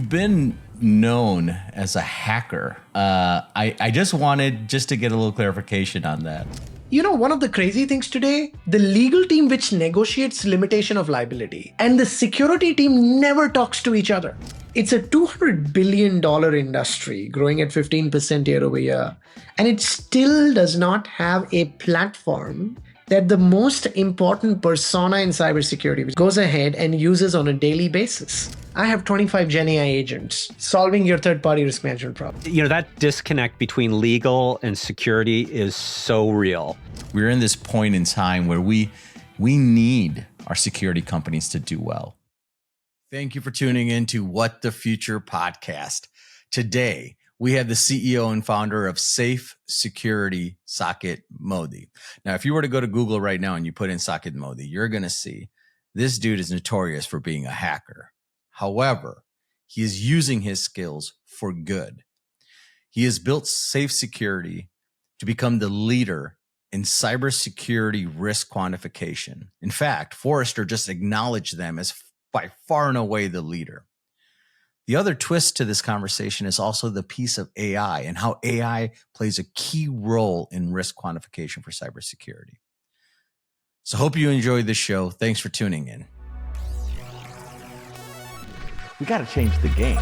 Been known as a hacker. I just wanted to get a little clarification on that. You know, one of the crazy things today, the legal team which negotiates limitation of liability and the security team never talks to each other. It's a $200 billion industry growing at 15% year over year, and it still does not have a platform that the most important persona in cybersecurity goes ahead and uses on a daily basis. I have 25 Gen AI agents solving your third-party risk management problem. You know, that disconnect between legal and security is so real. We're in this point in time where we need our security companies to do well. Thank you for tuning in to What the Future podcast. Today, we have the CEO and founder of Safe Security, Saket Modi. Now, if you were to go to Google right now and you put in Saket Modi, you're going to see this dude is notorious for being a hacker. However, he is using his skills for good. He has built Safe Security to become the leader in cybersecurity risk quantification. In fact, Forrester just acknowledged them as by far and away the leader. The other twist to this conversation is also the piece of AI and how AI plays a key role in risk quantification for cybersecurity. So hope you enjoyed this show. Thanks for tuning in. We got to change the game.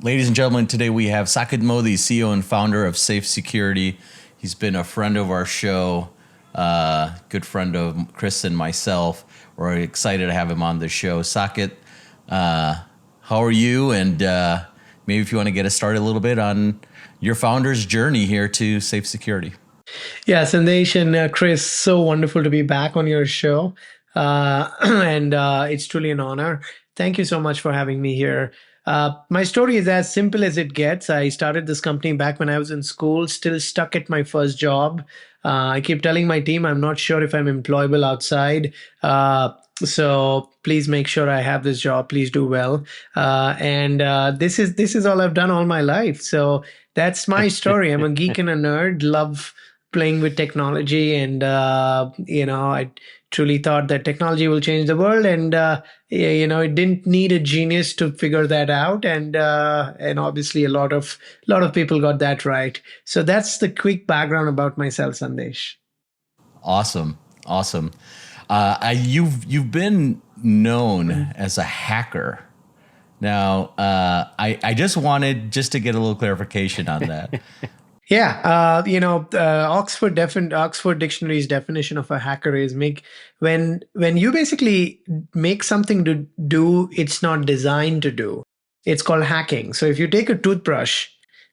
Ladies and gentlemen, today we have Saket Modi, CEO and founder of Safe Security. He's been a friend of our show, good friend of Chris and myself. We're excited to have him on the show. Saket, how are you? And maybe if you want to get us started a little bit on your founder's journey here to Safe Security. Yeah, Sandesh and Chris, so wonderful to be back on your show. And it's truly an honor. Thank you so much for having me here. My story is as simple as it gets. I started this company back when I was in school, still stuck at my first job. I keep telling my team, I'm not sure if I'm employable outside. So please make sure I have this job. Please do well. And this is all I've done all my life. So that's my story. I'm a geek and a nerd, love playing with technology. And, I truly thought that technology will change the world. And, it didn't need a genius to figure that out. And obviously a lot of people got that right. So that's the quick background about myself, Sandesh. Awesome. You've been known as a hacker. Now, I just wanted to get a little clarification on that. Yeah, Oxford Dictionary's definition of a hacker is when you basically make something to do it's not designed to do. It's called hacking. So if you take a toothbrush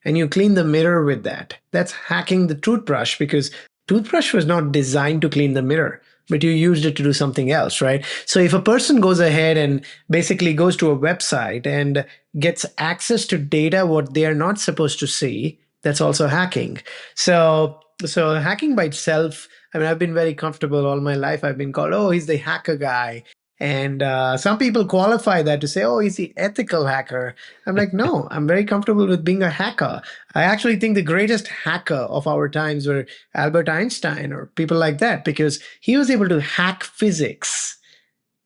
and you clean the mirror with that's hacking the toothbrush, because toothbrush was not designed to clean the mirror, but you used it to do something else, right? So if a person goes ahead and basically goes to a website and gets access to data what they are not supposed to see, that's also hacking. So hacking by itself, I mean, I've been very comfortable all my life. I've been called, oh, he's the hacker guy. And some people qualify that to say, oh, he's the ethical hacker. I'm like, no, I'm very comfortable with being a hacker. I actually think the greatest hacker of our times were Albert Einstein or people like that, because he was able to hack physics.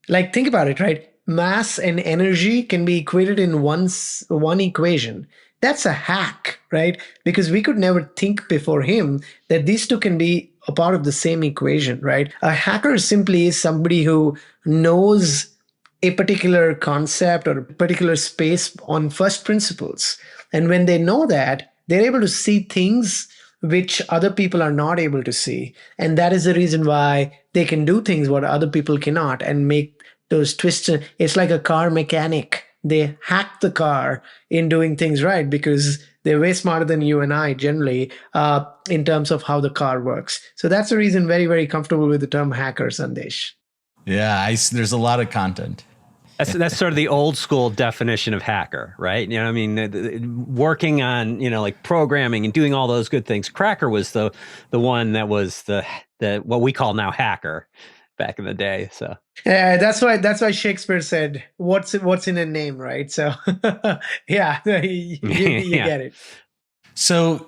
Like, think about it, right? Mass and energy can be equated in one equation. That's a hack, right? Because we could never think before him that these two can be a part of the same equation, right? A hacker simply is somebody who knows a particular concept or a particular space on first principles. And when they know that, they're able to see things which other people are not able to see. And that is the reason why they can do things what other people cannot and make those twists. It's like a car mechanic. They hack the car in doing things right because they're way smarter than you and I generally in terms of how the car works. So that's the reason very, very comfortable with the term hacker, Sandesh. Yeah, there's a lot of content. That's sort of the old school definition of hacker, right? You know, I mean, working on, like programming and doing all those good things. Cracker was the one that was the what we call now hacker back in the day. So that's why Shakespeare said, "What's in a name?" Right? So yeah, you get it. So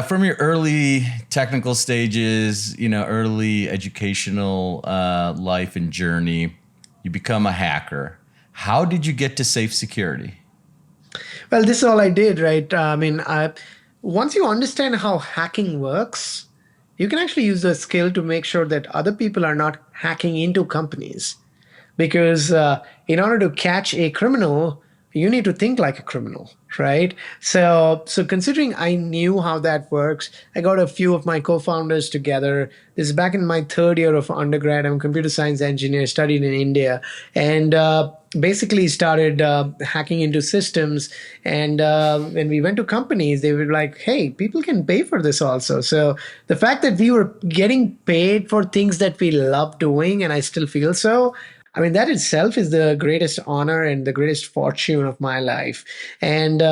from your early technical stages, early educational life and journey, you become a hacker. How did you get to safe security? Well, this is all I did, right? Once you understand how hacking works, you can actually use the skill to make sure that other people are not hacking into companies. Because in order to catch a criminal, you need to think like a criminal, right? So considering I knew how that works, I got a few of my co-founders together. This is back in my third year of undergrad. I'm a computer science engineer, studied in India, and basically started hacking into systems. And when we went to companies, they were like, "Hey, people can pay for this also." So the fact that we were getting paid for things that we love doing, and I still feel so, I mean, that itself is the greatest honor and the greatest fortune of my life. And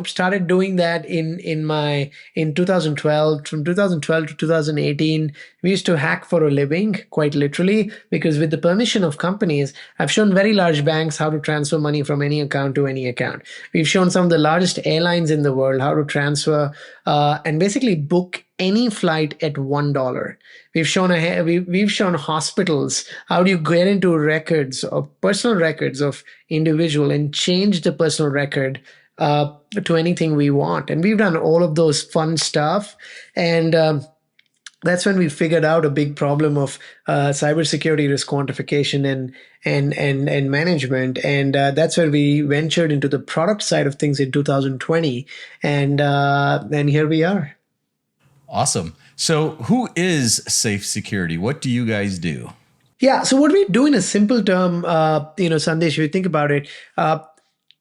started doing that in 2012. From 2012 to 2018, we used to hack for a living, quite literally, because with the permission of companies, I've shown very large banks how to transfer money from any account to any account. We've shown some of the largest airlines in the world how to transfer and basically book any flight at $1. We've shown hospitals how do you get into records of personal records of individual and change the personal record to anything we want. And we've done all of those fun stuff. And that's when we figured out a big problem of cybersecurity risk quantification and management. And that's where we ventured into the product side of things in 2020. And then here we are. Awesome. So who is Safe Security? What do you guys do? Yeah. So what we do in a simple term, Sandesh, if you think about it,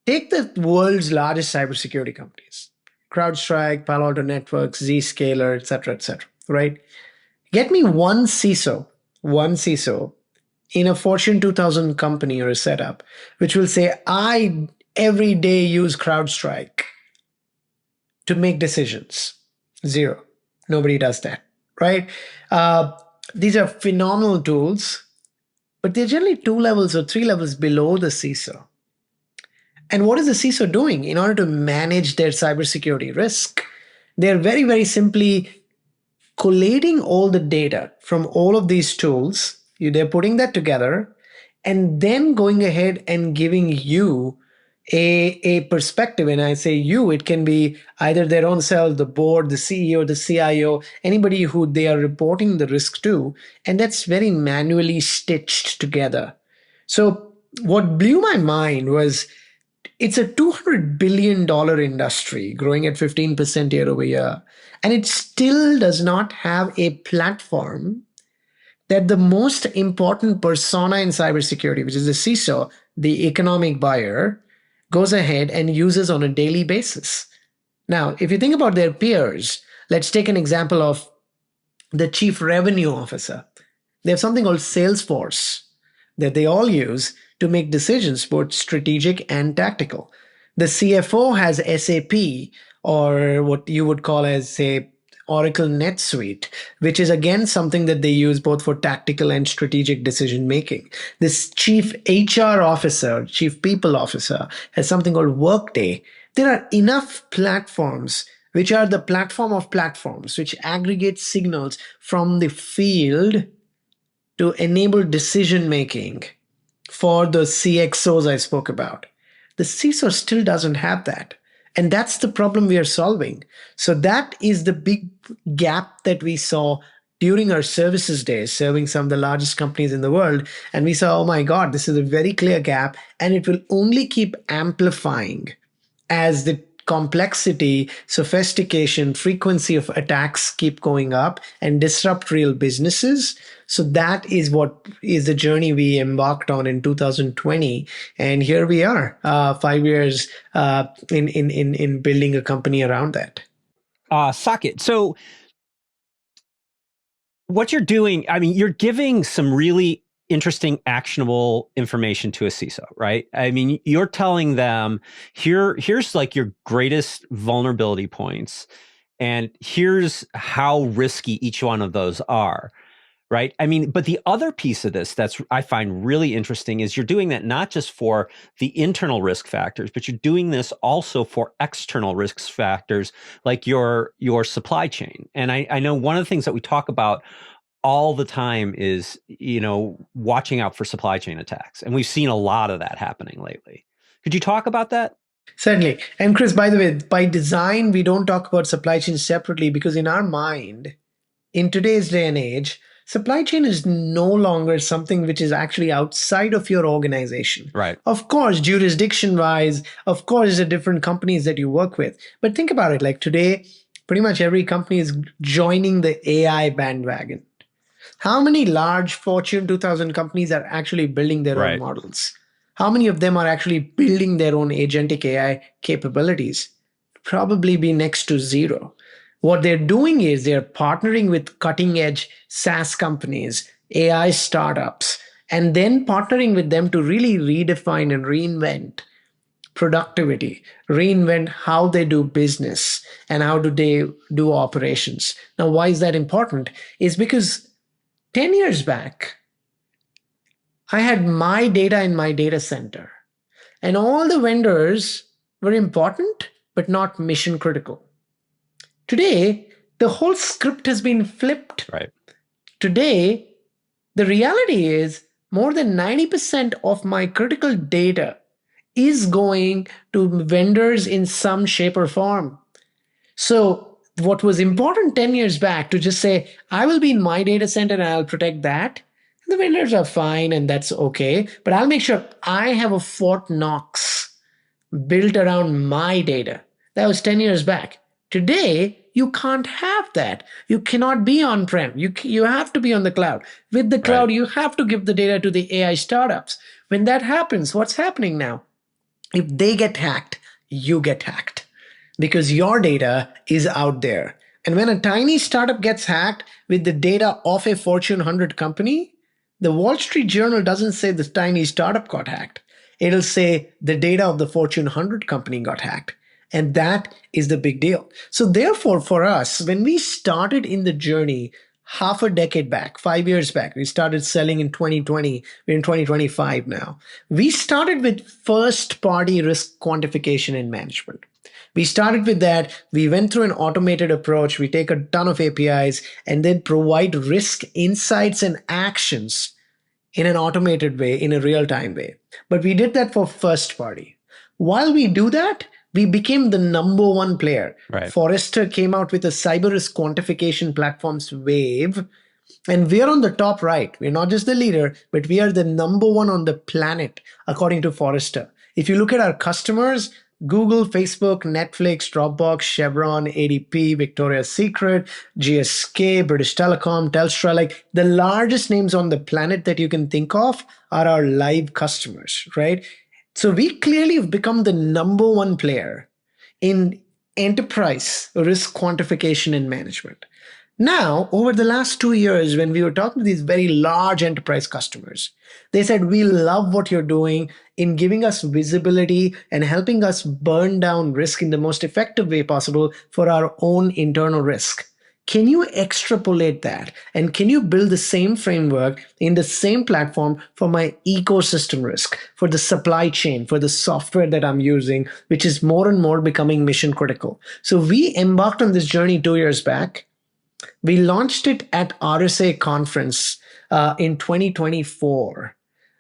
take the world's largest cybersecurity companies, CrowdStrike, Palo Alto Networks, Zscaler, et cetera, right? Get me one CISO in a Fortune 2000 company or a setup, which will say, I every day use CrowdStrike to make decisions. Zero. Nobody does that, right? These are phenomenal tools, but they're generally 2 levels or 3 levels below the CISO. And what is the CISO doing in order to manage their cybersecurity risk? They're very, very simply collating all the data from all of these tools. They're putting that together and then going ahead and giving you a perspective. And I say you, it can be either their own self, the board, the CEO, the CIO, anybody who they are reporting the risk to. And that's very manually stitched together. So what blew my mind was it's a $200 billion industry growing at 15% year over year. And it still does not have a platform that the most important persona in cybersecurity, which is the CISO, the economic buyer, goes ahead and uses on a daily basis. Now, if you think about their peers, let's take an example of the chief revenue officer. They have something called Salesforce that they all use to make decisions, both strategic and tactical. The CFO has SAP, or what you would call as, say, Oracle NetSuite, which is again something that they use both for tactical and strategic decision making. This chief HR officer, chief people officer, has something called Workday. There are enough platforms which are the platform of platforms, which aggregate signals from the field to enable decision making for the CXOs I spoke about. The CISO still doesn't have that. And that's the problem we are solving. So that is the big gap that we saw during our services days, serving some of the largest companies in the world. And we saw, oh my God, this is a very clear gap. And it will only keep amplifying as the complexity, sophistication, frequency of attacks keep going up and disrupt real businesses. So that is what is the journey we embarked on in 2020. And here we are, 5 years in building a company around that. Saket, so what you're doing, I mean, you're giving some really interesting, actionable information to a CISO, right? I mean, you're telling them, here's like your greatest vulnerability points, and here's how risky each one of those are, right? I mean, but the other piece of this that's I find really interesting is you're doing that not just for the internal risk factors, but you're doing this also for external risk factors like your supply chain. And I know one of the things that we talk about all the time is, watching out for supply chain attacks. And we've seen a lot of that happening lately. Could you talk about that? Certainly. And Chris, by the way, by design, we don't talk about supply chain separately because in our mind, in today's day and age, supply chain is no longer something which is actually outside of your organization. Right. Of course, jurisdiction wise, of course, the different companies that you work with. But think about it, like today, pretty much every company is joining the AI bandwagon. How many large Fortune 2000 companies are actually building their own models? How many of them are actually building their own agentic AI capabilities? Probably be next to zero. What they're doing is they're partnering with cutting edge SaaS companies, AI startups, and then partnering with them to really redefine and reinvent productivity, reinvent how they do business and how do they do operations. Now, why is that important? Is because 10 years back, I had my data in my data center, and all the vendors were important, but not mission critical. Today, the whole script has been flipped. Right. Today, the reality is more than 90% of my critical data is going to vendors in some shape or form. So what was important 10 years back to just say, I will be in my data center and I'll protect that. The vendors are fine and that's okay, but I'll make sure I have a Fort Knox built around my data. That was 10 years back. Today, you can't have that. You cannot be on-prem. You have to be on the cloud. With the cloud, you have to give the data to the AI startups. When that happens, what's happening now? If they get hacked, you get hacked because your data is out there. And when a tiny startup gets hacked with the data of a Fortune 100 company, the Wall Street Journal doesn't say the tiny startup got hacked. It'll say the data of the Fortune 100 company got hacked. And that is the big deal. So therefore, for us, when we started in the journey half a decade back, 5 years back, we started selling in 2020. We're in 2025 now. We started with first-party risk quantification and management. We started with that. We went through an automated approach. We take a ton of APIs and then provide risk insights and actions in an automated way, in a real-time way. But we did that for first party. While we do that, we became the number one player. Right. Forrester came out with a cyber risk quantification platforms wave, and we're on the top right. We're not just the leader, but we are the number one on the planet, according to Forrester. If you look at our customers, Google, Facebook, Netflix, Dropbox, Chevron, ADP, Victoria's Secret, GSK, British Telecom, Telstra, like the largest names on the planet that you can think of are our live customers, right? So we clearly have become the number one player in enterprise risk quantification and management. Now, over the last 2 years, when we were talking to these very large enterprise customers, they said, we love what you're doing in giving us visibility and helping us burn down risk in the most effective way possible for our own internal risk. Can you extrapolate that? And can you build the same framework in the same platform for my ecosystem risk, for the supply chain, for the software that I'm using, which is more and more becoming mission critical? So we embarked on this journey 2 years back. We launched it at RSA conference in 2024.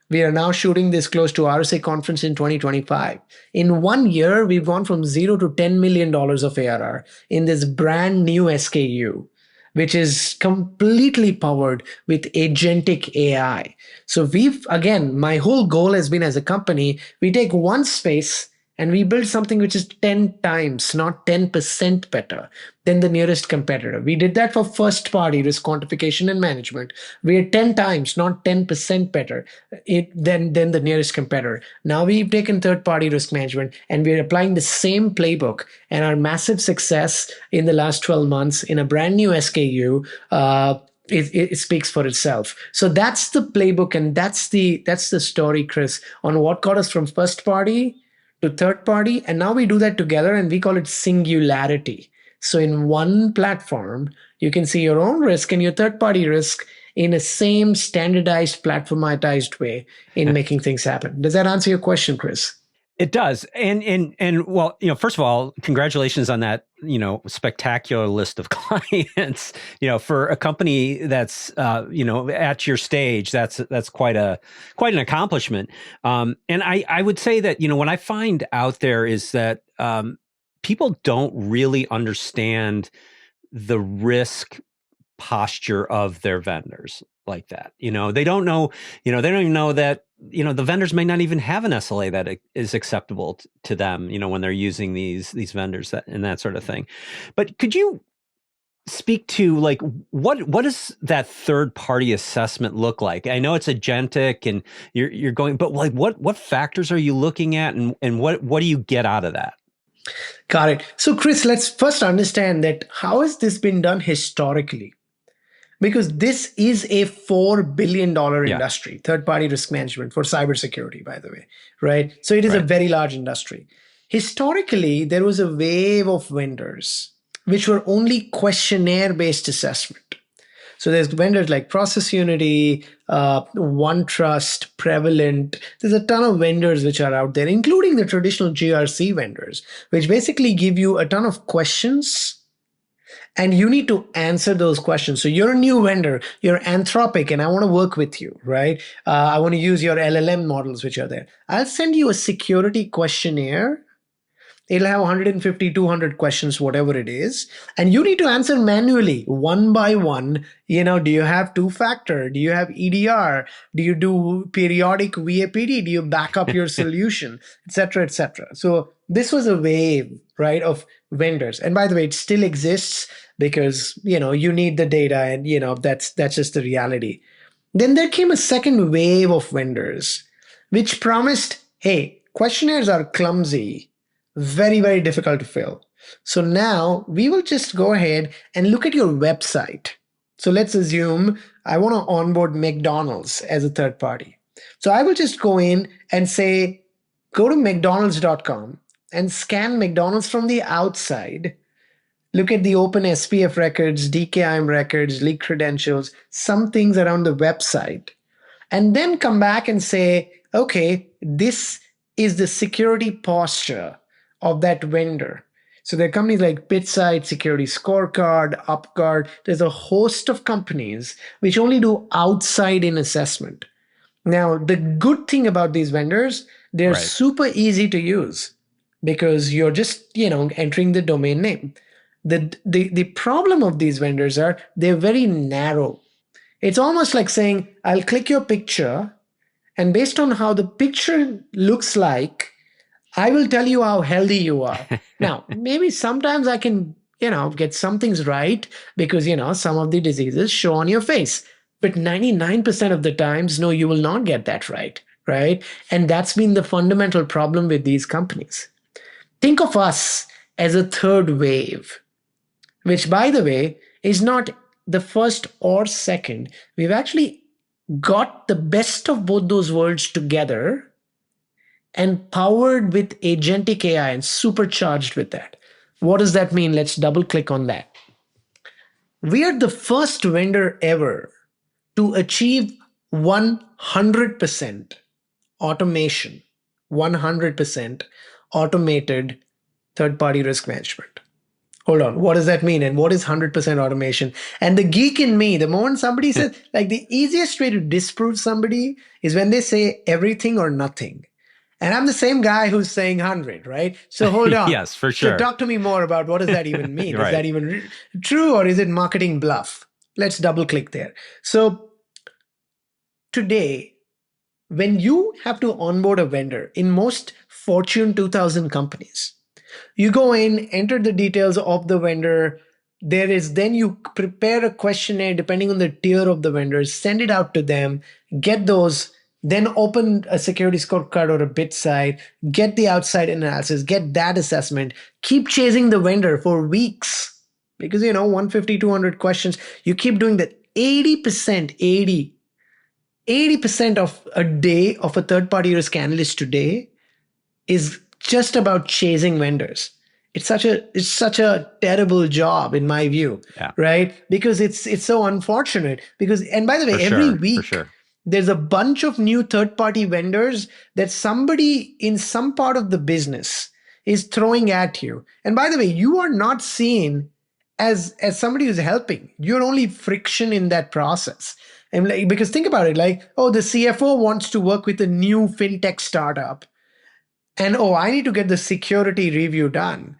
We are now shooting this close to RSA conference in 2025. In 1 year, we've gone from $0 to $10 million of ARR in this brand new SKU, which is completely powered with agentic AI. So again, my whole goal has been as a company, we take one space and we build something which is 10 times, not 10% better than the nearest competitor. We did that for first party risk quantification and management. We are 10 times, not 10% better than the nearest competitor. Now we've taken third party risk management and we're applying the same playbook, and our massive success in the last 12 months in a brand new SKU, it speaks for itself. So that's the playbook, and that's the story, Chris, on what got us from first party to third party. And now we do that together and we call it singularity. So in one platform, you can see your own risk and your third party risk in a same standardized, platformatized way in making things happen. Does that answer your question, Chris? It does. And well, first of all, congratulations on that, spectacular list of clients. For a company that's at your stage, that's quite an accomplishment. And I would say that, what I find out there is that people don't really understand the risk posture of their vendors like that. They don't know, they don't even know that, the vendors may not even have an SLA that is acceptable to them, when they're using these vendors and that sort of thing. But could you speak to like what does that third party assessment look like? I know it's agentic and you're going, but like what factors are you looking at and what do you get out of that? Got it. So Chris, let's first understand that how has this been done historically? Because this is a $4 billion industry, third-party risk management for cybersecurity, by the way, right? So it is a very large industry. Historically, there was a wave of vendors which were only questionnaire-based assessment. So there's vendors like Process Unity, OneTrust, Prevalent. There's a ton of vendors which are out there, including the traditional GRC vendors, which basically give you a ton of questions and you need to answer those questions. So you're a new vendor, you're Anthropic, and I want to work with you, right? I want to use your LLM models which are there. I'll send you a security questionnaire. It'll have 150, 200 questions, whatever it is. And you need to answer manually, one by one. Do you have two-factor? Do you have EDR? Do you do periodic VAPD? Do you back up your solution, et cetera, et cetera? So this was a wave, right, of vendors. And by the way, it still exists because, you need the data and, that's just the reality. Then there came a second wave of vendors, which promised, hey, questionnaires are clumsy, very, very difficult to fill. So now we will just go ahead and look at your website. So let's assume I want to onboard McDonald's as a third party. So I will just go in and say, go to mcdonalds.com and scan McDonald's from the outside. Look at the open SPF records, DKIM records, leak credentials, some things around the website. And then come back and say, okay, this is the security posture of that vendor. So there are companies like BitSight, Security Scorecard, UpGuard. There's a host of companies which only do outside-in assessment. Now, the good thing about these vendors, they're super easy to use because you're just, entering the domain name. The problem of these vendors are they're very narrow. It's almost like saying, I'll click your picture, and based on how the picture looks like, I will tell you how healthy you are. Now, maybe sometimes I can, get some things right because, some of the diseases show on your face. But 99% of the times, no, you will not get that right? And that's been the fundamental problem with these companies. Think of us as a third wave, which, by the way, is not the first or second. We've actually got the best of both those worlds together and powered with Agentic AI and supercharged with that. What does that mean? Let's double click on that. We are the first vendor ever to achieve 100% automation, 100% automated third-party risk management. Hold on, what does that mean? And what is 100% automation? And the geek in me, the moment somebody says, like the easiest way to disprove somebody is when they say everything or nothing. And I'm the same guy who's saying 100, right? So hold on. Yes, for sure. So talk to me more about what does that even mean? Is that even true or is it marketing bluff? Let's double click there. So today, when you have to onboard a vendor in most Fortune 2000 companies, you go in, enter the details of the vendor. Then you prepare a questionnaire depending on the tier of the vendors, send it out to them, get those, then open a security scorecard or a BitSight, get the outside analysis, get that assessment, keep chasing the vendor for weeks because, 150, 200 questions. You keep doing that. 80% of a day of a third-party risk analyst today is just about chasing vendors. it's such a terrible job in my view, Yeah. right? Because it's so unfortunate. Because, and by the way, For every sure, for week sure. there's a bunch of new third-party vendors that somebody in some part of the business is throwing at you. And by the way, you are not seen as somebody who's helping. You're only friction in that process. And like, because think about it, like, oh, the CFO wants to work with a new fintech startup, and oh, I need to get the security review done.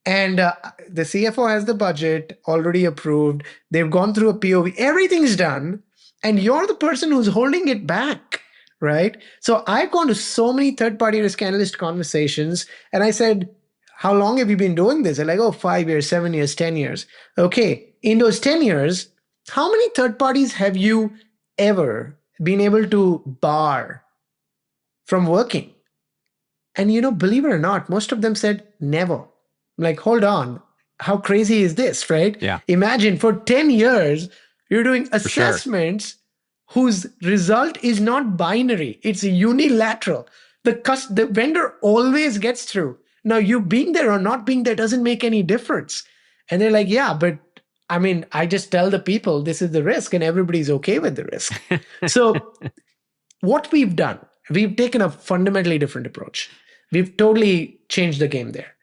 And the CFO has the budget already approved. They've gone through a POV. Everything's done. And you're the person who's holding it back, right? So I've gone to so many third-party risk analyst conversations. And I said, how long have you been doing this? They're like, oh, 5 years, 7 years, 10 years. Okay. In those 10 years, how many third parties have you ever been able to bar from working? And believe it or not, most of them said never. I'm like, hold on. How crazy is this, right? Yeah. Imagine for 10 years, you're doing sure. assessments whose result is not binary. It's unilateral. The vendor always gets through. Now, you being there or not being there doesn't make any difference. And they're like, yeah, but I mean, I just tell the people this is the risk and everybody's okay with the risk. So what we've done, we've taken a fundamentally different approach. We've totally changed the game there.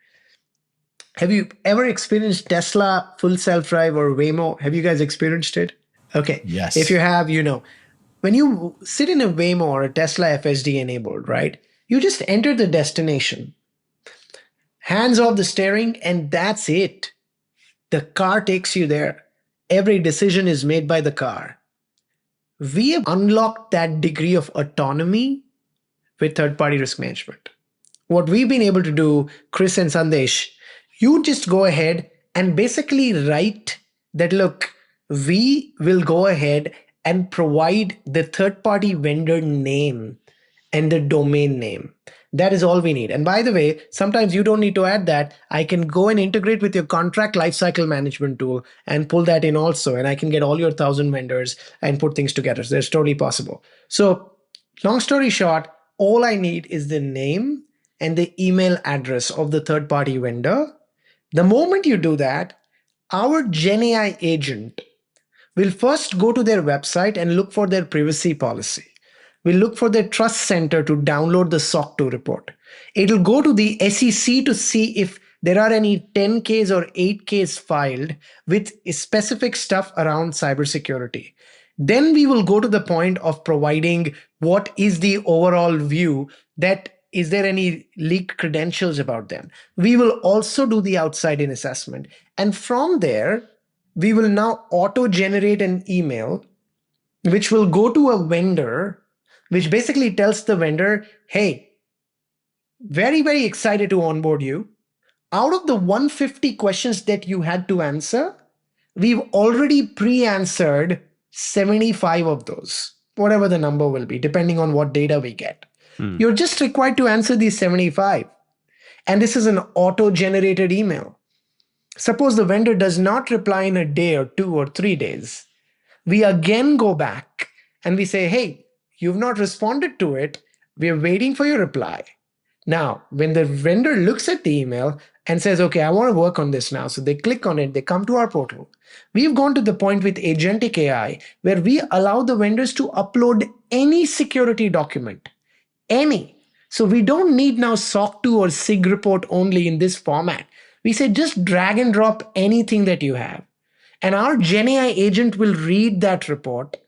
Have you ever experienced Tesla full self-drive or Waymo? Have you guys experienced it? Okay. Yes. If you have, when you sit in a Waymo or a Tesla FSD enabled, right? You just enter the destination, hands off the steering, and that's it. The car takes you there. Every decision is made by the car. We have unlocked that degree of autonomy with third-party risk management. What we've been able to do, Chris and Sandesh, you just go ahead and basically write that, look, we will go ahead and provide the third-party vendor name and the domain name. That is all we need. And by the way, sometimes you don't need to add that. I can go and integrate with your contract lifecycle management tool and pull that in also. And I can get all your 1,000 vendors and put things together. So that's totally possible. So long story short, all I need is the name and the email address of the third-party vendor. The moment you do that, our GenAI agent will first go to their website and look for their privacy policy. We'll look for their trust center to download the SOC 2 report. It'll go to the SEC to see if there are any 10Ks or 8Ks filed with specific stuff around cybersecurity. Then we will go to the point of providing what is the overall view, that is there any leaked credentials about them. We will also do the outside-in assessment. And from there, we will now auto-generate an email which will go to a vendor, which basically tells the vendor, hey, very, very excited to onboard you. Out of the 150 questions that you had to answer, we've already pre-answered 75 of those, whatever the number will be, depending on what data we get. You're just required to answer these 75. And this is an auto-generated email. Suppose the vendor does not reply in a day or 2 or 3 days. We again go back and we say, hey, you've not responded to it. We're waiting for your reply. Now, when the vendor looks at the email and says, okay, I want to work on this now. So they click on it, they come to our portal. We've gone to the point with Agentic AI where we allow the vendors to upload any security document, any. So we don't need now SOC 2 or SIG report only in this format. We say just drag and drop anything that you have. And our GenAI agent will read that report.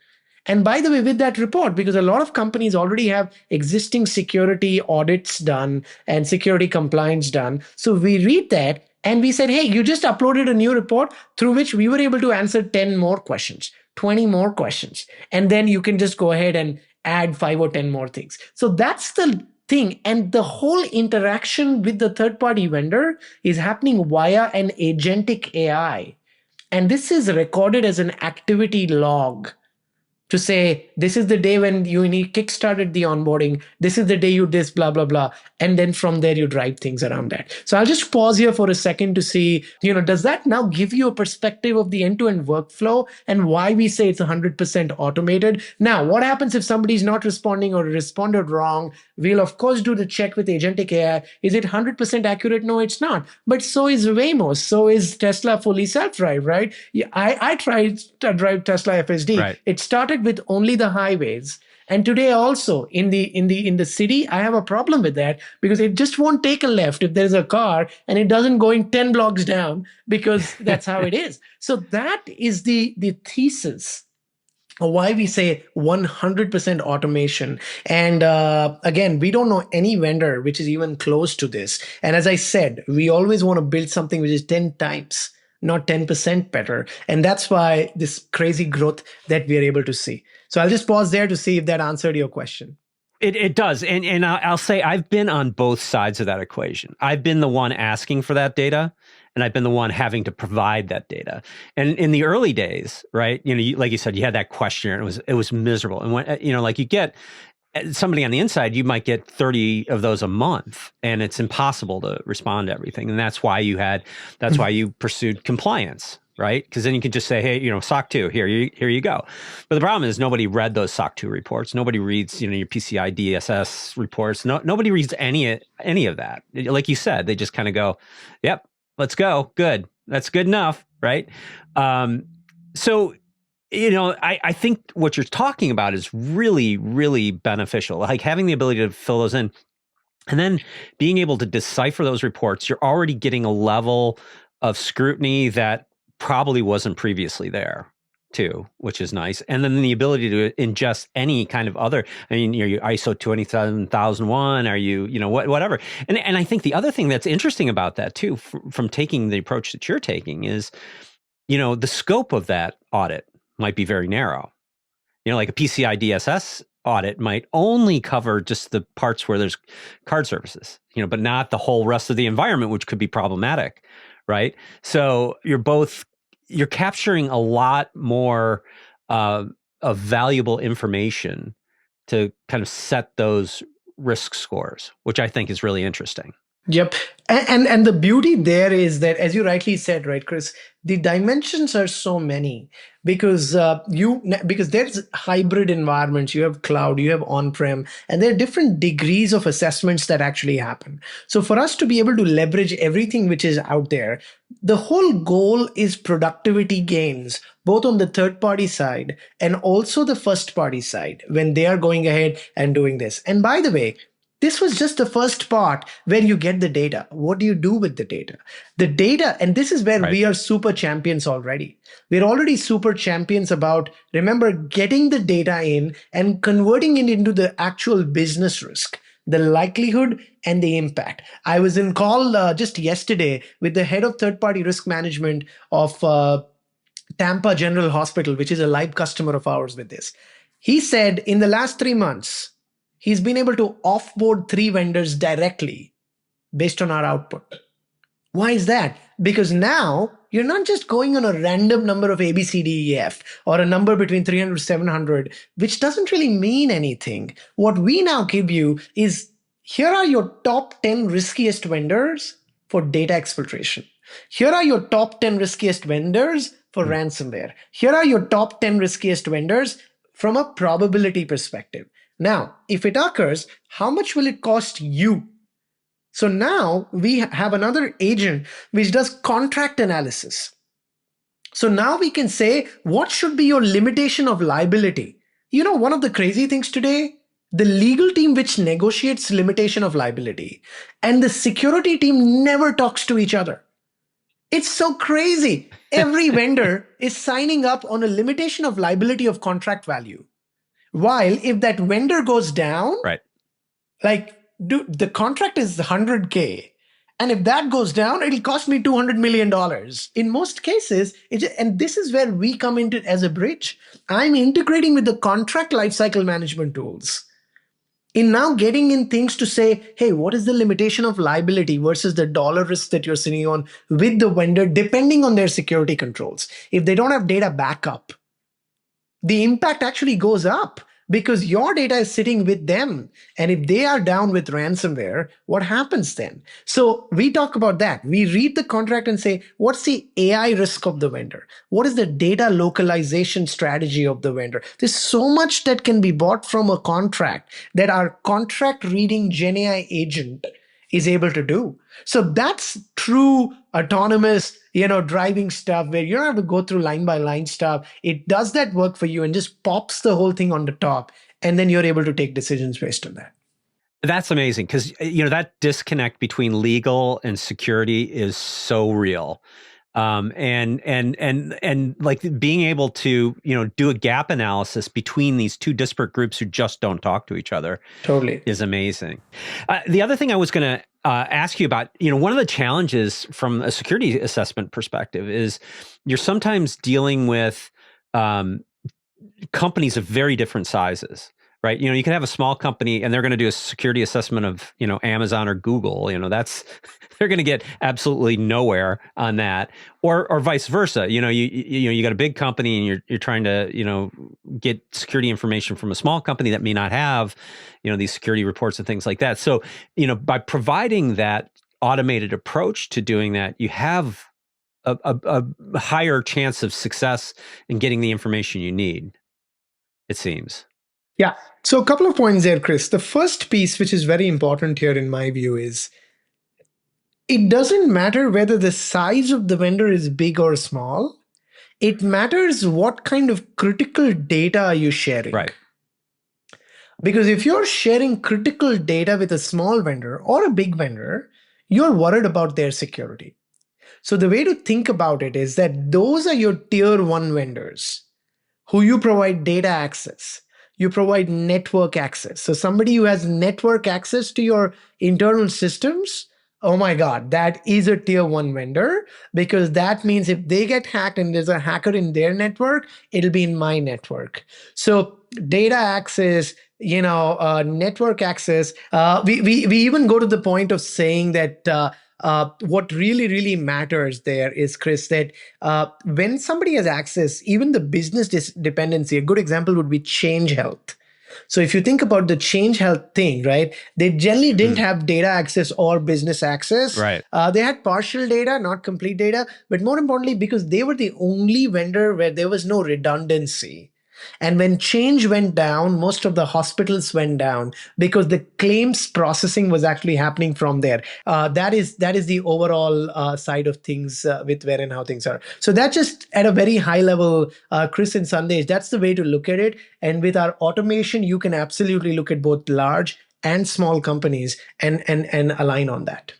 And by the way, with that report, because a lot of companies already have existing security audits done and security compliance done. So we read that and we said, hey, you just uploaded a new report through which we were able to answer 10 more questions, 20 more questions. And then you can just go ahead and add 5 or 10 more things. So that's the thing. And the whole interaction with the third-party vendor is happening via an agentic AI. And this is recorded as an activity log to say, this is the day when you kickstarted the onboarding, this is the day you did blah, blah, blah. And then from there, you drive things around that. So I'll just pause here for a second to see, does that now give you a perspective of the end-to-end workflow and why we say it's 100% automated? Now, what happens if somebody's not responding or responded wrong? We'll, of course, do the check with Agentic AI. Is it 100% accurate? No, it's not. But so is Waymo. So is Tesla fully self-drive, right? Yeah, I tried to drive Tesla FSD. Right. It started with only the highways. And today also in the city, I have a problem with that because it just won't take a left if there's a car and it doesn't going 10 blocks down because that's how it is. So that is the thesis why we say 100% automation. And again, we don't know any vendor which is even close to this. And as I said, we always want to build something which is 10 times, not 10% better. And that's why this crazy growth that we are able to see. So I'll just pause there to see if that answered your question. It does. And I'll say I've been on both sides of that equation. I've been the one asking for that data, and I've been the one having to provide that data. And in the early days, right, like you said, you had that questionnaire, and it was miserable. And when, like you get somebody on the inside, you might get 30 of those a month, and it's impossible to respond to everything. And that's why you pursued compliance. Right? Because then you can just say, hey, SOC 2, here you go. But the problem is nobody read those SOC 2 reports. Nobody reads, your PCI DSS reports. Nobody reads any of that. Like you said, they just kind of go, yep, let's go. Good. That's good enough. Right. So, I think what you're talking about is really, really beneficial. Like having the ability to fill those in and then being able to decipher those reports, you're already getting a level of scrutiny that probably wasn't previously there too, which is nice. And then the ability to ingest any kind of other, your ISO 27001, are you, whatever. And I think the other thing that's interesting about that too, from taking the approach that you're taking is, the scope of that audit might be very narrow. Like a PCI DSS audit might only cover just the parts where there's card services, but not the whole rest of the environment, which could be problematic. Right. So you're capturing a lot more of valuable information to kind of set those risk scores, which I think is really interesting. Yep. And the beauty there is that, as you rightly said, right, Chris, the dimensions are so many because there's hybrid environments, you have cloud, you have on-prem, and there are different degrees of assessments that actually happen. So for us to be able to leverage everything which is out there, the whole goal is productivity gains, both on the third party side and also the first party side when they are going ahead and doing this. And by the way, this was just the first part where you get the data. What do you do with the data? The data, and this is where we are super champions already. We're already super champions about, remember, getting the data in and converting it into the actual business risk, the likelihood and the impact. I was in call just yesterday with the head of third-party risk management of Tampa General Hospital, which is a live customer of ours with this. He said in the last 3 months, he's been able to offboard 3 vendors directly based on our output. Why is that? Because now you're not just going on a random number of A, B, C, D, E, F, or a number between 300 to 700, which doesn't really mean anything. What we now give you is, here are your top 10 riskiest vendors for data exfiltration. Here are your top 10 riskiest vendors for ransomware. Here are your top 10 riskiest vendors from a probability perspective. Now, if it occurs, how much will it cost you? So now we have another agent which does contract analysis. So now we can say, what should be your limitation of liability? One of the crazy things today, the legal team which negotiates limitation of liability and the security team never talks to each other. It's so crazy. Every vendor is signing up on a limitation of liability of contract value. While if that vendor goes down, right, the contract is $100K. And if that goes down, it'll cost me $200 million. In most cases, and this is where we come into as a bridge. I'm integrating with the contract lifecycle management tools. In now getting in things to say, hey, what is the limitation of liability versus the dollar risk that you're sitting on with the vendor, depending on their security controls. If they don't have data backup, the impact actually goes up because your data is sitting with them. And if they are down with ransomware, what happens then? So we talk about that. We read the contract and say, what's the AI risk of the vendor? What is the data localization strategy of the vendor? There's so much that can be bought from a contract that our contract reading GenAI agent is able to do. So that's true autonomous, driving stuff where you don't have to go through line by line stuff. It does that work for you and just pops the whole thing on the top. And then you're able to take decisions based on that. That's amazing because, that disconnect between legal and security is so real. And like being able to, do a gap analysis between these two disparate groups who just don't talk to each other Totally is amazing. The other thing I was going to ask you about, one of the challenges from a security assessment perspective is you're sometimes dealing with companies of very different sizes. Right. You can have a small company and they're going to do a security assessment of, Amazon or Google, they're going to get absolutely nowhere on that or vice versa. You got a big company and you're trying to, get security information from a small company that may not have, these security reports and things like that. So, by providing that automated approach to doing that, you have a higher chance of success in getting the information you need, it seems. Yeah. So a couple of points there, Chris. The first piece, which is very important here in my view, is it doesn't matter whether the size of the vendor is big or small. It matters what kind of critical data are you sharing. Right. Because if you're sharing critical data with a small vendor or a big vendor, you're worried about their security. So the way to think about it is that those are your tier one vendors who you provide data access. You provide network access. So somebody who has network access to your internal systems, oh my God, that is a tier one vendor, because that means if they get hacked and there's a hacker in their network, it'll be in my network. So data access, network access. We even go to the point of saying that what really, really matters there is, Chris, that when somebody has access, even the business dependency, a good example would be Change Health. So if you think about the Change Health thing, right, they generally didn't have data access or business access. Right. They had partial data, not complete data, but more importantly, because they were the only vendor where there was no redundancy. And when Change went down, most of the hospitals went down because the claims processing was actually happening from there. That is the overall side of things with where and how things are. So that's just at a very high level, Chris and Sandesh, that's the way to look at it. And with our automation, you can absolutely look at both large and small companies and align on that.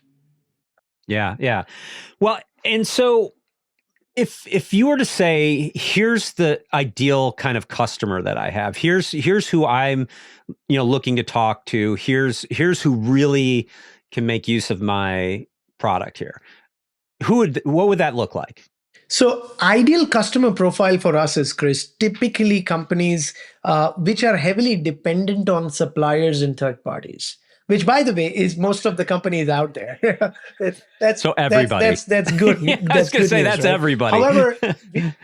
Yeah. Well, and so if you were to say, here's the ideal kind of customer that I have, here's who I'm, looking to talk to, here's who really can make use of my product here. What would that look like? So ideal customer profile for us is, Chris, typically companies which are heavily dependent on suppliers and third parties, which, by the way, is most of the companies out there. that's so everybody. That's good. Yeah, I was going to say that's right? Everybody. However,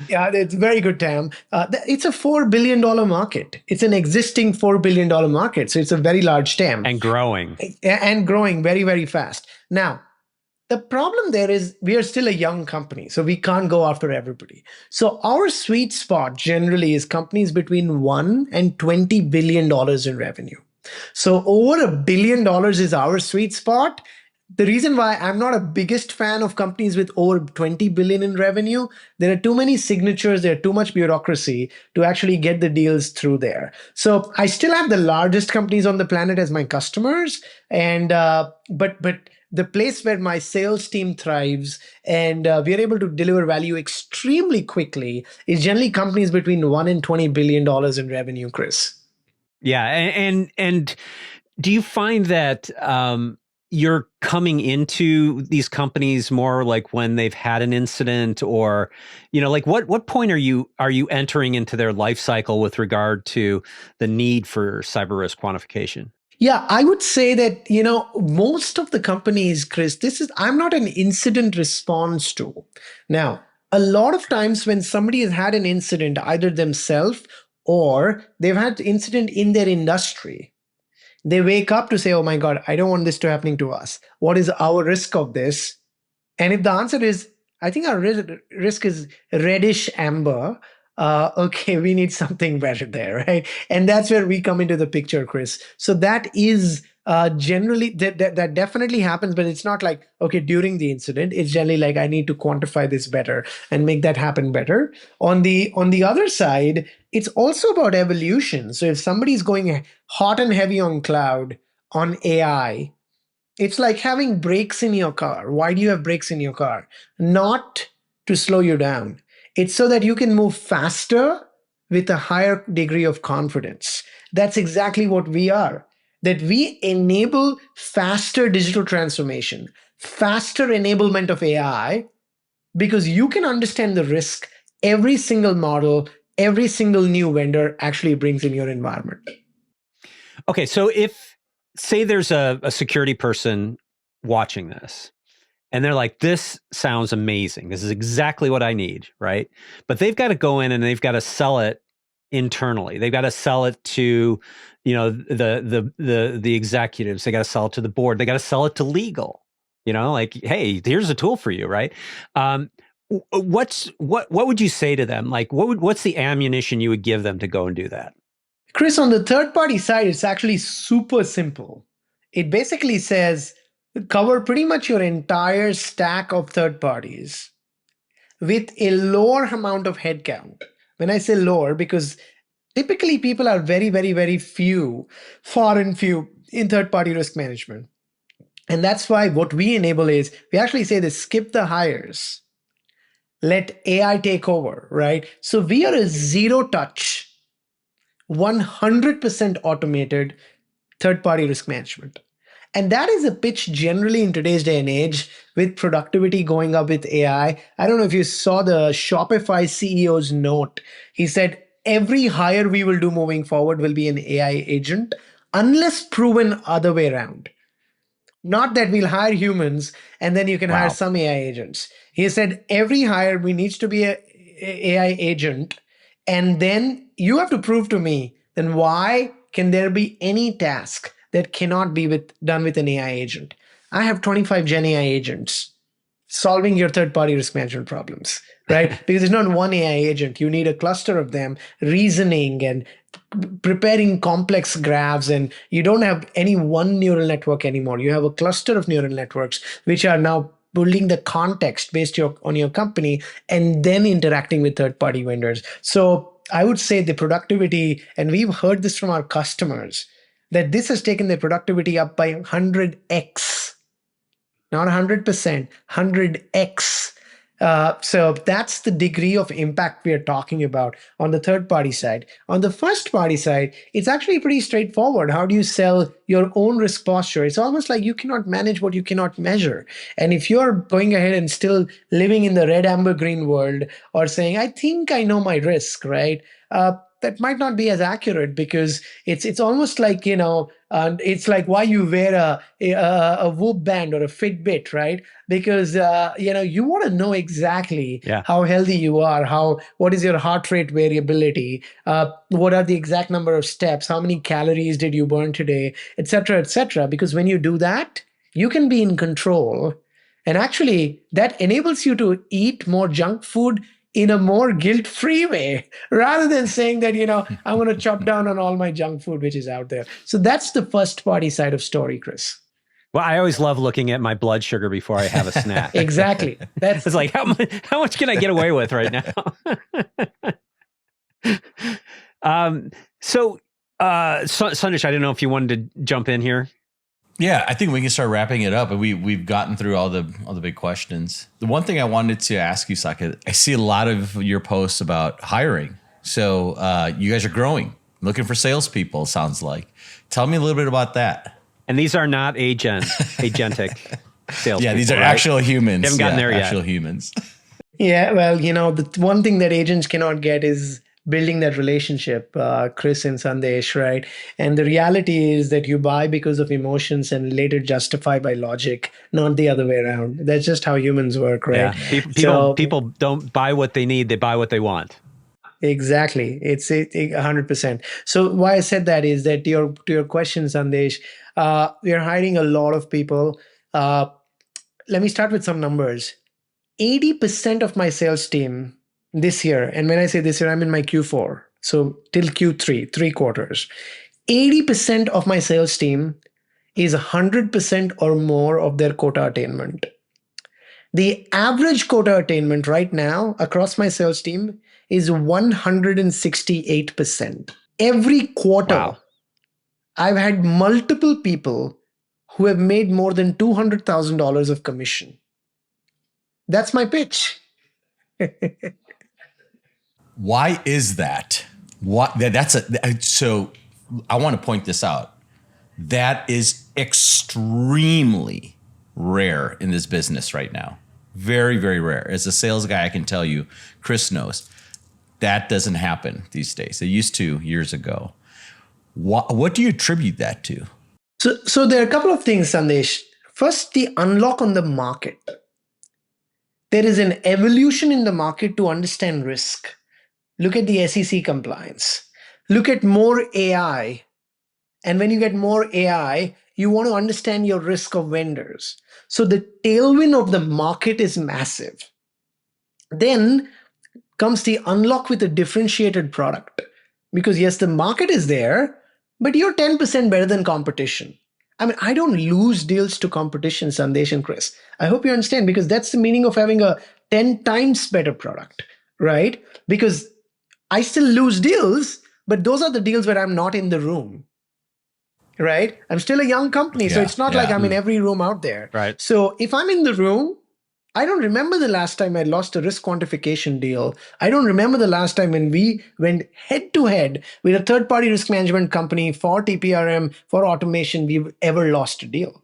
yeah, it's very good, Tam. It's a $4 billion market. It's an existing $4 billion market. So it's a very large TAM. And growing. And growing very, very fast. Now, the problem there is we are still a young company, so we can't go after everybody. So our sweet spot generally is companies between $1 and $20 billion in revenue. So over $1 billion is our sweet spot. The reason why I'm not a biggest fan of companies with over 20 billion in revenue, there are too many signatures, there are too much bureaucracy to actually get the deals through there. So I still have the largest companies on the planet as my customers, and but the place where my sales team thrives and we are able to deliver value extremely quickly is generally companies between $1 and $20 billion in revenue, Chris. Yeah, and do you find that you're coming into these companies more like when they've had an incident, or like what point are you entering into their life cycle with regard to the need for cyber risk quantification? Yeah, I would say that, most of the companies, Chris, I'm not an incident response tool. Now, a lot of times when somebody has had an incident, either themselves or they've had incident in their industry. They wake up to say, oh my God, I don't want this to happening to us. What is our risk of this? And if the answer is, I think our risk is reddish amber, okay, we need something better there, right? And that's where we come into the picture, Chris. So that is generally, that definitely happens, but it's not like, okay, during the incident, it's generally like, I need to quantify this better and make that happen better. On the other side, it's also about evolution. So if somebody's going hot and heavy on cloud, on AI, it's like having brakes in your car. Why do you have brakes in your car? Not to slow you down. It's so that you can move faster with a higher degree of confidence. That's exactly what we are. That we enable faster digital transformation, faster enablement of AI, because you can understand the risk every single model, every single new vendor actually brings in your environment. Okay, so if, say there's a security person watching this, and they're like, this sounds amazing. This is exactly what I need, right? But they've got to go in and they've got to sell it internally. They've got to sell it to, the executives. They got to sell it to the board. They got to sell it to legal. Like, hey, here's a tool for you, right? What would you say to them? Like, what's the ammunition you would give them to go and do that? Chris, on the third-party side, it's actually super simple. It basically says, cover pretty much your entire stack of third parties with a lower amount of headcount. When I say lower, because typically people are very, very, very few, far and few in third-party risk management. And that's why what we enable is, we actually say this, skip the hires. Let AI take over, right? So we are a zero-touch, 100% automated third-party risk management. And that is a pitch generally in today's day and age with productivity going up with AI. I don't know if you saw the Shopify CEO's note. He said, every hire we will do moving forward will be an AI agent, unless proven other way around. Not that we'll hire humans and then you can hire some AI agents. He said, every hire we needs to be a AI agent. And then you have to prove to me, then why can there be any task that cannot be done with an AI agent? I have 25 Gen AI agents solving your third-party risk management problems, right? Because it's not one AI agent. You need a cluster of them reasoning and preparing complex graphs, and you don't have any one neural network anymore. You have a cluster of neural networks, which are now building the context based on your company and then interacting with third-party vendors. So I would say the productivity, and we've heard this from our customers, that this has taken their productivity up by 100x, not 100%, 100x. So that's the degree of impact we are talking about on the third party side. On the first party side, it's actually pretty straightforward. How do you sell your own risk posture? It's almost like you cannot manage what you cannot measure. And if you're going ahead and still living in the red, amber, green world, or saying, I think I know my risk, right? That might not be as accurate, because it's almost like, it's like why you wear a Whoop band or a Fitbit, right? Because you want to know exactly how healthy you are, what is your heart rate variability, what are the exact number of steps, how many calories did you burn today, etc., etc. Because when you do that, you can be in control, and actually that enables you to eat more junk food in a more guilt-free way, rather than saying that, I'm going to chop down on all my junk food, which is out there. So that's the first party side of story, Chris. Well, I always love looking at my blood sugar before I have a snack. Exactly. It's like, how much can I get away with right now? Sandesh, I don't know if you wanted to jump in here. Yeah, I think we can start wrapping it up. We've gotten through all the big questions. The one thing I wanted to ask you, Saket, I see a lot of your posts about hiring. So you guys are growing, looking for salespeople, sounds like. Tell me a little bit about that. And these are not agentic salespeople. Yeah, these are actual humans. They haven't gotten there yet. Actual humans. Yeah, well, the one thing that agents cannot get is building that relationship, Chris and Sandesh, right? And the reality is that you buy because of emotions and later justify by logic, not the other way around. That's just how humans work, right? Yeah. People don't buy what they need, they buy what they want. Exactly. It's 100%. So why I said that is that to your question, Sandesh, we are hiring a lot of people. Uh, Let me start with some numbers. 80% of my sales team this year, and when I say this year, I'm in my Q4, so till Q3, 3 quarters. 80% of my sales team is 100% or more of their quota attainment. The average quota attainment right now across my sales team is 168%. Every quarter, Wow. I've had multiple people who have made more than $200,000 of commission. That's my pitch. Why is that? So I want to point this out. That is extremely rare in this business right now. Very, very rare. As a sales guy, I can tell you, Chris knows, that doesn't happen these days. It used to years ago. What do you attribute that to? So there are a couple of things, Sandesh. First, the unlock on the market. There is an evolution in the market to understand risk. Look at the SEC compliance. Look at more AI. And when you get more AI, you want to understand your risk of vendors. So the tailwind of the market is massive. Then comes the unlock with a differentiated product. Because yes, the market is there, but you're 10% better than competition. I mean, I don't lose deals to competition, Sandesh and Chris. I hope you understand, because that's the meaning of having a 10 times better product, right? Because I still lose deals, but those are the deals where I'm not in the room, right? I'm still a young company, so it's not like I'm in every room out there. Right. So if I'm in the room, I don't remember the last time I lost a risk quantification deal. I don't remember the last time when we went head to head with a third party risk management company for TPRM, for automation, we've ever lost a deal.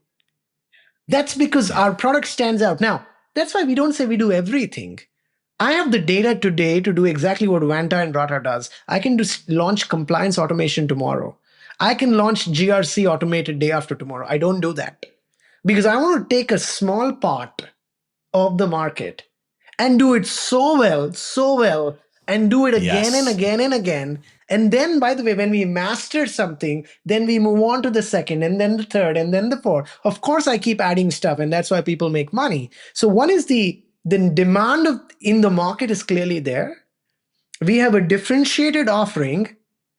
That's because our product stands out. Now, that's why we don't say we do everything. I have the data today to do exactly what Vanta and Rata does. I can just launch compliance automation tomorrow. I can launch GRC automated day after tomorrow. I don't do that because I want to take a small part of the market and do it so well, and do it again and again and again. And then, by the way, when we master something, then we move on to the second and then the third and then the fourth. Of course, I keep adding stuff, and that's why people make money. So one is the demand in the market is clearly there. We have a differentiated offering,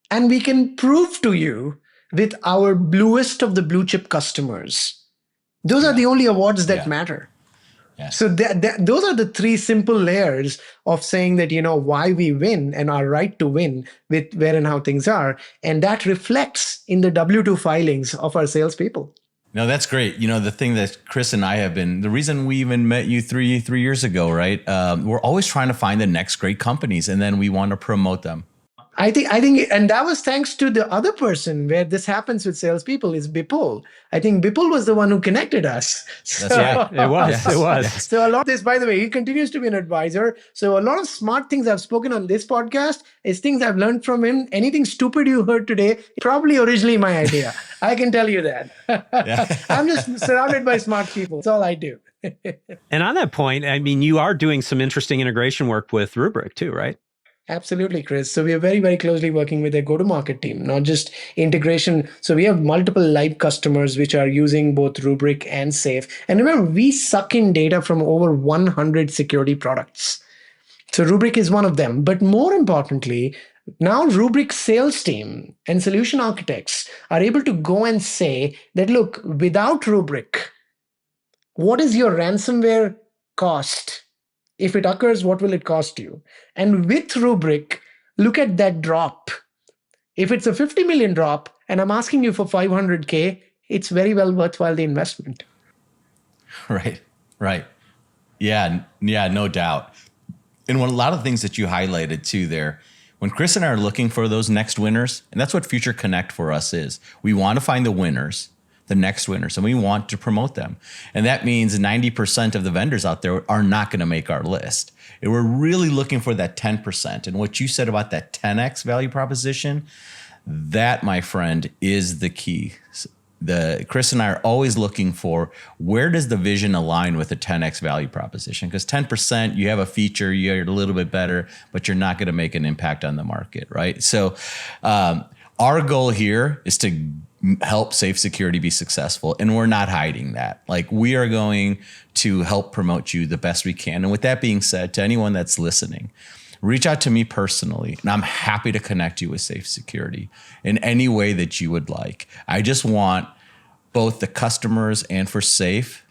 and we can prove to you with our bluest of the blue chip customers. Those are the only awards that matter. Yes. So those are the three simple layers of saying that, why we win and our right to win with where and how things are. And that reflects in the W-2 filings of our salespeople. No, that's great. The thing that Chris and I have been, the reason we even met you three years ago, right? We're always trying to find the next great companies, and then we want to promote them. I think, and that was thanks to the other person where this happens with salespeople is Bipul. I think Bipul was the one who connected us. That's right. It was. It was. So a lot of this, by the way, he continues to be an advisor. So a lot of smart things I've spoken on this podcast is things I've learned from him. Anything stupid you heard today, probably originally my idea. I can tell you that. I'm just surrounded by smart people. That's all I do. And on that point, I mean, you are doing some interesting integration work with Rubrik too, right? Absolutely, Chris. So we are very, very closely working with a go-to-market team, not just integration. So we have multiple live customers which are using both Rubrik and Safe. And remember, we suck in data from over 100 security products. So Rubrik is one of them. But more importantly, now Rubrik's sales team and solution architects are able to go and say that, look, without Rubrik, what is your ransomware cost? If it occurs, what will it cost you? And with Rubrik, look at that drop. If it's a 50 million drop and I'm asking you for 500K, it's very well worthwhile the investment. Right. Yeah, no doubt. And a lot of things that you highlighted too there, when Chris and I are looking for those next winners, and that's what Future Connect for us is. We want to find the winners, the next winners, and we want to promote them. And that means 90% of the vendors out there are not going to make our list. And we're really looking for that 10%. And what you said about that 10x value proposition, that, my friend, is the key. Chris and I are always looking for where does the vision align with a 10x value proposition? Because 10%, you have a feature, you're a little bit better, but you're not going to make an impact on the market, right? So our goal here is to help Safe Security be successful, and we're not hiding that. Like, we are going to help promote you the best we can. And with that being said, to anyone that's listening, reach out to me personally, and I'm happy to connect you with Safe Security in any way that you would like. I just want both the customers and for Safe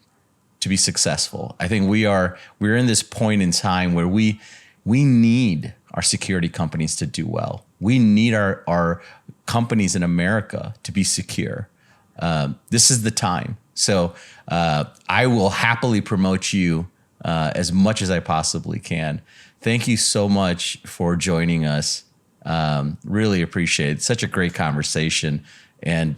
to be successful. I think we're in this point in time where we need our security companies to do well. We need our companies in America to be secure. This is the time. So I will happily promote you as much as I possibly can. Thank you so much for joining us. Really appreciate it. Such a great conversation, and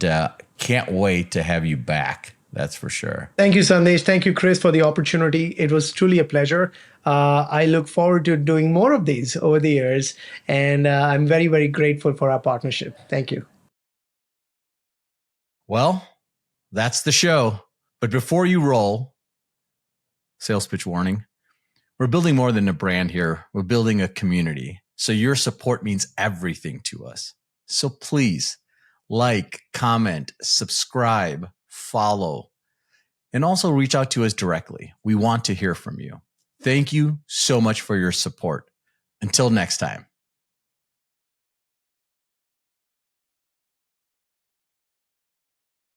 can't wait to have you back. That's for sure. Thank you, Sandesh. Thank you, Chris, for the opportunity. It was truly a pleasure. I look forward to doing more of these over the years, and I'm very, very grateful for our partnership. Thank you. Well, that's the show. But before you roll, sales pitch warning. We're building more than a brand here. We're building a community. So your support means everything to us. So please like, comment, subscribe, follow, and also reach out to us directly. We want to hear from you. Thank you so much for your support. Until next time.